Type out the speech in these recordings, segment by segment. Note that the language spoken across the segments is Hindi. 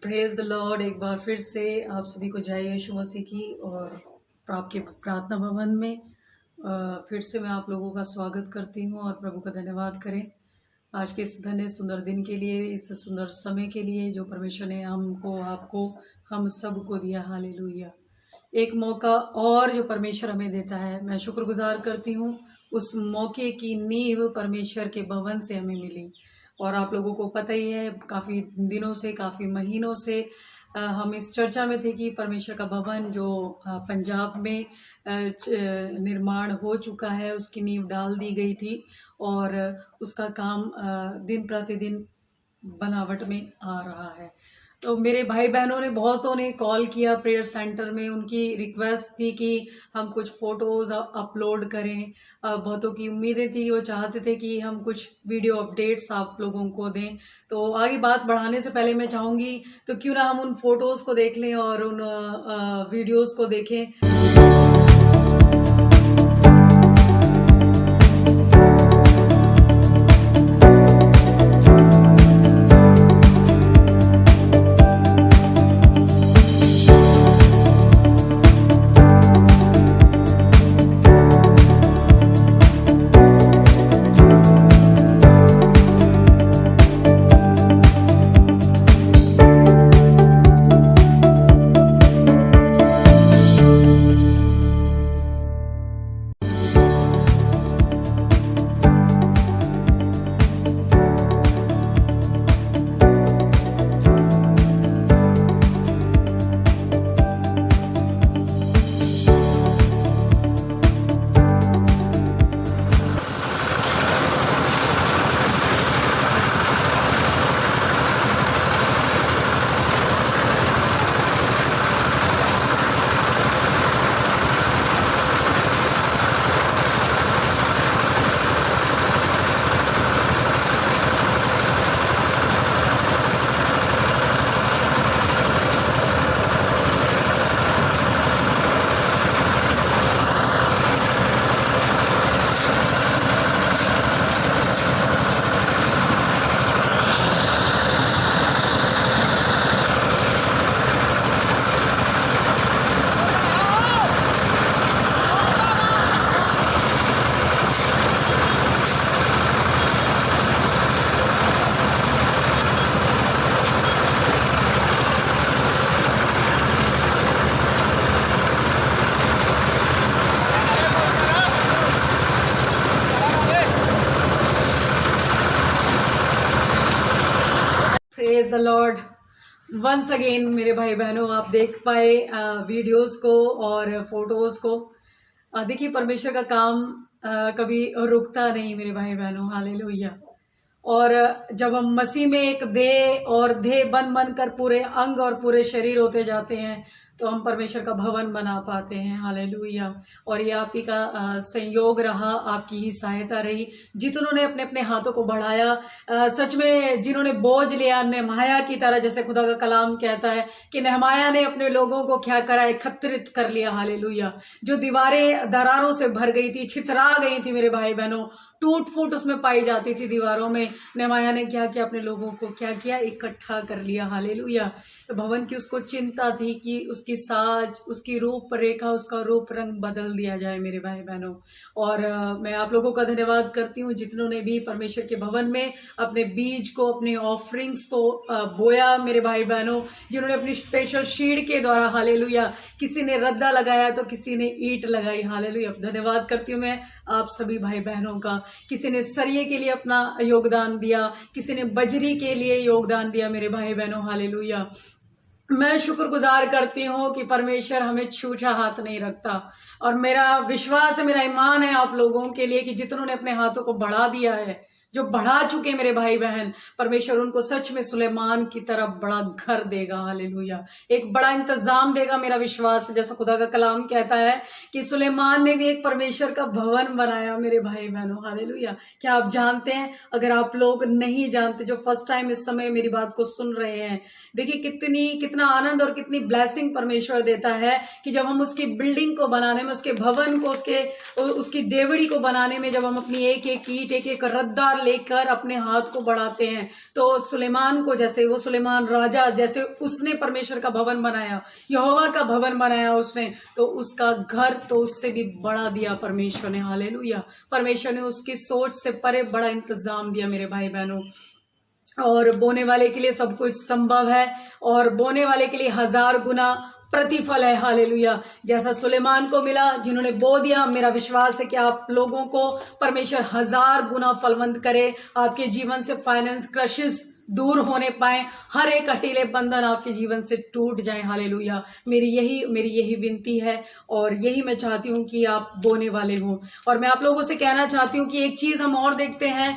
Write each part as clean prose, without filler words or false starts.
Praise the Lord. एक बार फिर से आप सभी को जय यीशु मसीह की और आपके प्रार्थना भवन में फिर से मैं आप लोगों का स्वागत करती हूँ और प्रभु का धन्यवाद करें आज के इस धन्य सुंदर दिन के लिए, इस सुंदर समय के लिए जो परमेश्वर ने हमको, आपको, हम सबको दिया। हालेलुया। एक मौका और जो परमेश्वर हमें देता है, मैं शुक्रगुजार करती हूँ। उस मौके की नींव परमेश्वर के भवन से हमें मिली और आप लोगों को पता ही है, काफ़ी दिनों से, काफ़ी महीनों से हम इस चर्चा में थे कि परमेश्वर का भवन जो पंजाब में निर्माण हो चुका है, उसकी नींव डाल दी गई थी और उसका काम दिन प्रतिदिन बनावट में आ रहा है। तो मेरे भाई बहनों ने, बहुतों ने कॉल किया प्रेयर सेंटर में, उनकी रिक्वेस्ट थी कि हम कुछ फ़ोटोज़ अपलोड करें। बहुतों की उम्मीदें थी, वो चाहते थे कि हम कुछ वीडियो अपडेट्स आप लोगों को दें। तो आगे बात बढ़ाने से पहले मैं चाहूँगी तो क्यों ना हम उन फ़ोटोज़ को देख लें और उन वीडियोज़ को देखें। Praise the Lord. Once again मेरे भाई बहनों, आप देख पाए वीडियोस को और फोटोज को। देखिए, परमेश्वर का काम कभी रुकता नहीं मेरे भाई बहनों। हालेलुया। और जब हम मसीह में एक देह और देह बन बन कर पूरे अंग और पूरे शरीर होते जाते हैं तो हम परमेश्वर का भवन बना पाते हैं। हालेलुया। और ये आप ही का संयोग रहा, आपकी ही सहायता रही, जितनों ने अपने अपने हाथों को बढ़ाया। सच में जिन्होंने बोझ लिया नेहमाया की तरह, जैसे खुदा का कलाम कहता है कि नेहमाया ने अपने लोगों को क्या करा, एकत्रित कर लिया। हालेलुया। जो दीवारें दरारों से भर गई थी, छितरा गई थी मेरे भाई बहनों, टूट फूट उसमें पाई जाती थी दीवारों में, नेहमाया ने क्या किया, अपने लोगों को क्या किया, इकट्ठा कर लिया। हालेलुया। भवन की उसको चिंता थी कि उसकी साज, उसकी रूप रेखा, उसका रूप रंग बदल दिया जाए मेरे भाई बहनों। और मैं आप लोगों का धन्यवाद करती हूँ जितनों ने भी परमेश्वर के भवन में अपने बीज को, अपने ऑफरिंग्स को बोया मेरे भाई बहनों, जिन्होंने अपनी स्पेशल शीड के द्वारा, हालेलुया, किसी ने रद्दा लगाया तो किसी ने ईंट लगाई। हालेलुया। धन्यवाद करती हूँ मैं आप सभी भाई बहनों का। किसी ने सरिये के लिए अपना योगदान दिया, किसी ने बजरी के लिए योगदान दिया मेरे भाई बहनों। हालेलुया। मैं शुक्रगुजार करती हूँ कि परमेश्वर हमें छूछा हाथ नहीं रखता। और मेरा विश्वास है, मेरा ईमान है आप लोगों के लिए कि जितनों ने अपने हाथों को बढ़ा दिया है, जो बढ़ा चुके मेरे भाई बहन, परमेश्वर उनको सच में सुलेमान की तरह बड़ा घर देगा। हालेलुया। एक बड़ा इंतजाम देगा, मेरा विश्वास है। जैसा खुदा का कलाम कहता है कि सुलेमान ने भी एक परमेश्वर का भवन बनाया मेरे भाई बहनों। हालेलुया। क्या आप जानते हैं? अगर आप लोग नहीं जानते, जो फर्स्ट टाइम इस समय मेरी बात को सुन रहे हैं, देखिए कितना आनंद और कितनी ब्लेसिंग परमेश्वर देता है कि जब हम उसकी बिल्डिंग को बनाने में, उसके भवन को, उसकी डेवड़ी को बनाने में, जब हम अपनी एक एक ईंट, एक एक रद्दा लेकर अपने हाथ को बढ़ाते हैं। तो सुलेमान को, जैसे वो सुलेमान राजा, जैसे उसने परमेश्वर का भवन बनाया, यहोवा का भवन बनाया उसने, तो उसका घर तो उससे भी बड़ा दिया परमेश्वर ने। हालेलुया। परमेश्वर ने उसकी सोच से परे बड़ा इंतजाम दिया मेरे भाई बहनों। और बोने वाले के लिए सब कुछ संभव है, और बोने वाले के लिए 1000 गुना प्रतिफल है। हालेलुया। जैसा सुलेमान को मिला, जिन्होंने बो दिया, मेरा विश्वास है कि आप लोगों को परमेश्वर 1000 गुना फलवंत करे, आपके जीवन से फाइनेंस क्रशिस दूर होने पाए, हर एक अकेले बंधन आपके जीवन से टूट जाए। हालेलुया। मेरी यही विनती है, और यही मैं चाहती हूँ कि आप बोने वाले हों। और मैं आप लोगों से कहना चाहती हूँ कि एक चीज हम और देखते हैं,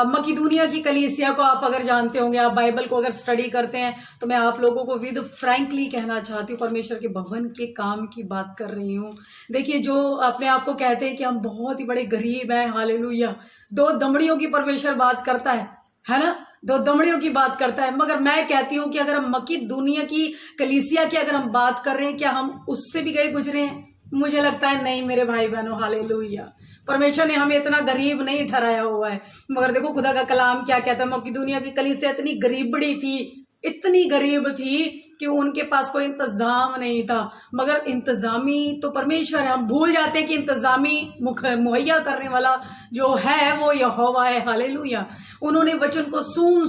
मकिदुनिया की कलीसिया को आप अगर जानते होंगे, आप बाइबल को अगर स्टडी करते हैं, तो मैं आप लोगों को विद फ्रैंकली कहना चाहती हूँ, परमेश्वर के भवन के काम की बात कर रही हूँ। देखिए, जो अपने आप को कहते हैं कि हम बहुत ही बड़े गरीब हैं, हालेलुया, 2 दमड़ियों की परमेश्वर बात करता है ना, 2 दमड़ियों की बात करता है। मगर मैं कहती हूँ कि अगर हम मकिदुनिया की कलीसिया की अगर हम बात कर रहे हैं, क्या हम उससे भी गए गुजरे हैं? मुझे लगता है नहीं मेरे भाई बहनों। हालेलुया। परमेश्वर ने हमें इतना गरीब नहीं ठहराया हुआ है। मगर देखो खुदा का कलाम क्या कहता है, मकिदुनिया की कलीसिया इतनी गरीबड़ी थी, इतनी गरीब थी कि उनके पास कोई इंतजाम नहीं था। मगर इंतजामी तो परमेश्वर है। हम भूल जाते हैं कि इंतजामी मुहैया करने वाला जो है वो यहोवा है। हालेलुया। उन्होंने वचन को सुन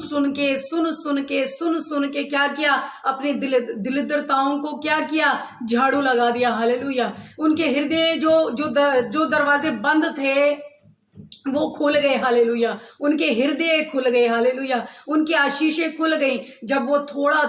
सुन के क्या किया, अपने दिलिद्रताओं को क्या किया, झाड़ू लगा दिया। हालेलुया। उनके हृदय जो दरवाजे बंद थे वो खुल गए। हालेलुया। उनके हृदय खुल गए। हालेलुया। उनकी आशीषें खुल गई। जब वो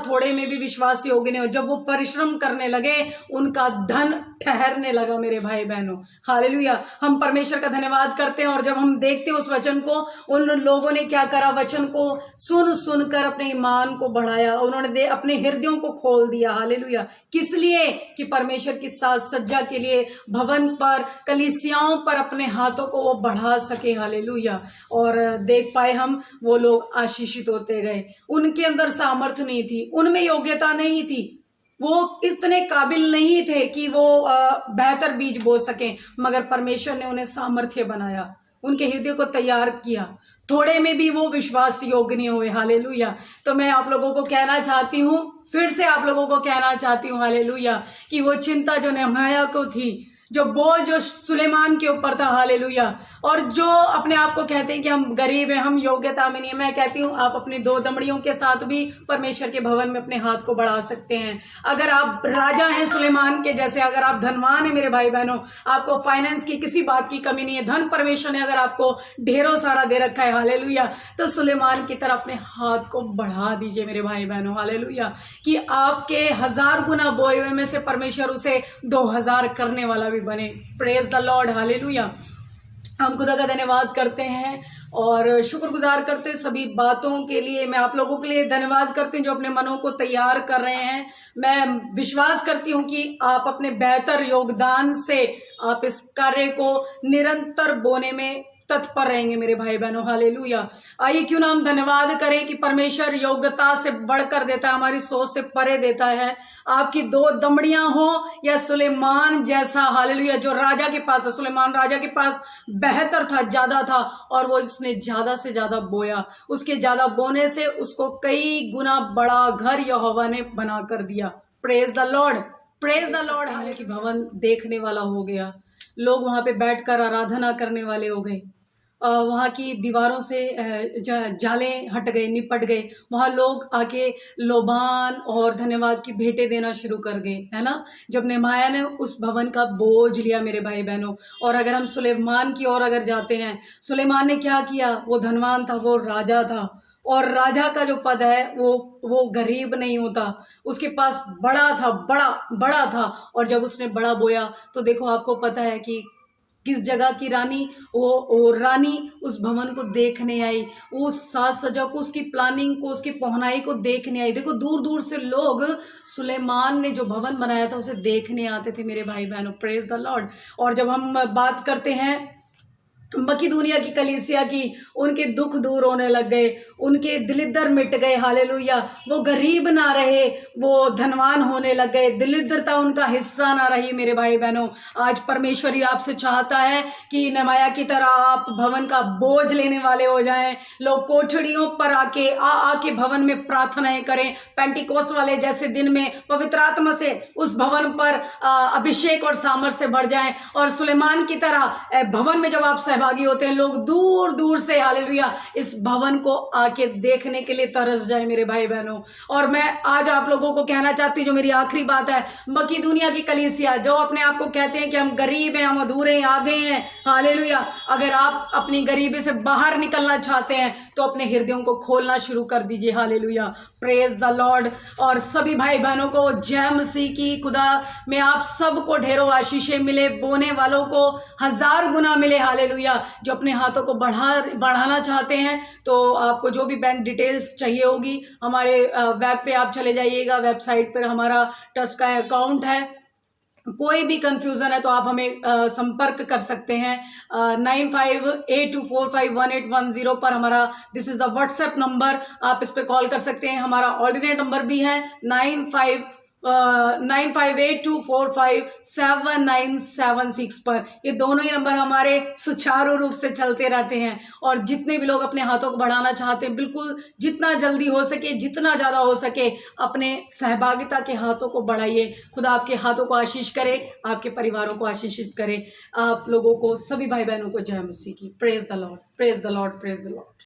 थोड़े में भी विश्वास योग्य नहीं हो, जब वो परिश्रम करने लगे, उनका धन ठहरने लगा मेरे भाई बहनों। हालेलुया। हम परमेश्वर का धन्यवाद करते हैं। और जब हम देखते हैं उस वचन को, उन लोगों ने क्या करा, वचन को सुनकर अपने ईमान को बढ़ाया, उन्होंने अपने हृदयों को खोल दिया। हालेलुया। किस लिए? कि परमेश्वर की साज सज्जा के लिए, भवन पर, कलीसियाओं पर अपने हाथों को वो बढ़ा सके। हालेलुया। और देख पाए हम, वो लोग आशीषित होते गए। उनके अंदर सामर्थ्य नहीं थी, उनमें योग्यता नहीं थी, वो इतने काबिल नहीं थे कि वो बेहतर बीज बो सकें। मगर परमेश्वर ने उन्हें सामर्थ्य बनाया, उनके हृदय को तैयार किया। थोड़े में भी वो विश्वास योग्य नहीं हुए। हालेलुया। तो मैं आप लोगों को कहना चाहती हूँ, फिर से आप लोगों को कहना चाहती हूँ, हालेलुया, कि वो चिंता जो नेहम्याह को थी, जो बोझ जो सुलेमान के ऊपर था, हालेलुया, और जो अपने आप को कहते हैं कि हम गरीब हैं, हम योग्यता में नहीं है, मैं कहती हूँ आप अपनी 2 दमड़ियों के साथ भी परमेश्वर के भवन में अपने हाथ को बढ़ा सकते हैं। अगर आप राजा हैं सुलेमान के जैसे, अगर आप धनवान हैं मेरे भाई बहनों, आपको फाइनेंस की किसी बात की कमी नहीं है, धन परमेश्वर ने अगर आपको ढेरों सारा दे रखा है, हालेलुया, तो सुलेमान की तरह अपने हाथ को बढ़ा दीजिए मेरे भाई बहनों। हालेलुया। कि आपके 1000 गुना बोए हुए में से परमेश्वर उसे 2000 करने वाला भी बने। Praise the Lord. हालेलुया। हम खुदा का धन्यवाद करते हैं और शुक्रगुजार करते हैं सभी बातों के लिए। मैं आप लोगों के लिए धन्यवाद करती हूँ जो अपने मनों को तैयार कर रहे हैं। मैं विश्वास करती हूँ कि आप अपने बेहतर योगदान से आप इस कार्य को निरंतर बोने में तत्पर रहेंगे मेरे भाई बहनों। हालेलुया। आइए क्यों ना हम धन्यवाद करें कि परमेश्वर योग्यता से बढ़कर देता है, हमारी सोच से परे देता है। आपकी 2 दमड़ियां हो या सुलेमान जैसा, हालेलुया, जो राजा के पास, सुलेमान राजा के पास बेहतर था, ज्यादा था, और वो उसने ज्यादा से ज्यादा बोया। उसके ज्यादा बोने से उसको कई गुना बड़ा घर यहोवा ने बना कर दिया। Praise the Lord. Praise the Lord. हालांकि भवन देखने वाला हो गया, लोग वहां पे बैठकर आराधना करने वाले हो गए, वहाँ की दीवारों से जाले हट गए, निपट गए। वहाँ लोग आके लोबान और धन्यवाद की भेंटें देना शुरू कर गए, है ना। जब नेहम्याह ने उस भवन का बोझ लिया मेरे भाई बहनों। और अगर हम सुलेमान की ओर अगर जाते हैं, सुलेमान ने क्या किया, वो धनवान था, वो राजा था, और राजा का जो पद है वो गरीब नहीं होता, उसके पास बड़ा था, बड़ा था। और जब उसने बड़ा बोया तो देखो, आपको पता है कि किस जगह की रानी, वो रानी उस भवन को देखने आई, उस साज सज्जा को, उसकी प्लानिंग को, उसकी पहनाई को देखने आई। देखो, दूर दूर से लोग सुलेमान ने जो भवन बनाया था उसे देखने आते थे मेरे भाई बहनों। Praise the Lord. और जब हम बात करते हैं मकिदुनिया की कलीसिया की, उनके दुख दूर होने लग गए, उनके दलिद्र मिट गए, हालेलुया। वो गरीब ना रहे, वो धनवान होने लग गए, दरिद्रता उनका हिस्सा ना रही। मेरे भाई बहनों, आज परमेश्वर ही आपसे चाहता है कि नमाया की तरह आप भवन का बोझ लेने वाले हो जाएं। लोग कोठड़ियों पर आके भवन में प्रार्थनाएं करें। पेंटिकोस वाले जैसे दिन में पवित्र आत्मा से उस भवन पर अभिषेक और सामर्थ से भर जाएं, और सुलेमान की तरह भवन में जब आप सहभागी होते हैं, लोग दूर दूर से, हालेलुया, इस भवन को आके देखने के लिए तरस जाए। मेरे भाई बहनों, और मैं आज आप लोगों को कहना चाहती हूँ, जो मेरी आखिरी बात है, मकिदुनिया की कलीसिया जो अपने आप को कहते हैं कि हम गरीब हैं, हम अधूरे हैं, आधे हैं, हालेलुया, अगर आप अपनी गरीबी से बाहर निकलना चाहते हैं तो अपने हृदयों को खोलना शुरू कर दीजिए। Hallelujah, praise the Lord. और सभी भाई बहनों को जय मसीह की। खुदा में आप सबको ढेरों आशीषें मिले, बोने वालों को 1000 गुना मिले। हालेलुया। जो अपने हाथों को बढ़ाना चाहते हैं, तो आपको जो भी बैंक डिटेल्स चाहिए होगी, हमारे वेब पे आप चले जाइएगा, वेबसाइट पर हमारा ट्रस्ट का अकाउंट है। कोई भी कंफ्यूजन है तो आप हमें संपर्क कर सकते हैं। 9582451810 पर हमारा, this is the WhatsApp number, आप इस पे कॉल कर सकते हैं। हमारा ऑर्डिनेट नंबर भी है 9582457976 पर। ये दोनों ही नंबर हमारे सुचारू रूप से चलते रहते हैं। और जितने भी लोग अपने हाथों को बढ़ाना चाहते हैं, बिल्कुल जितना जल्दी हो सके, जितना ज़्यादा हो सके, अपने सहभागिता के हाथों को बढ़ाइए। खुदा आपके हाथों को आशीष करे, आपके परिवारों को आशीषित करे। आप लोगों को, सभी भाई बहनों को जय मसीह की। Praise the Lord, praise the Lord, praise the Lord.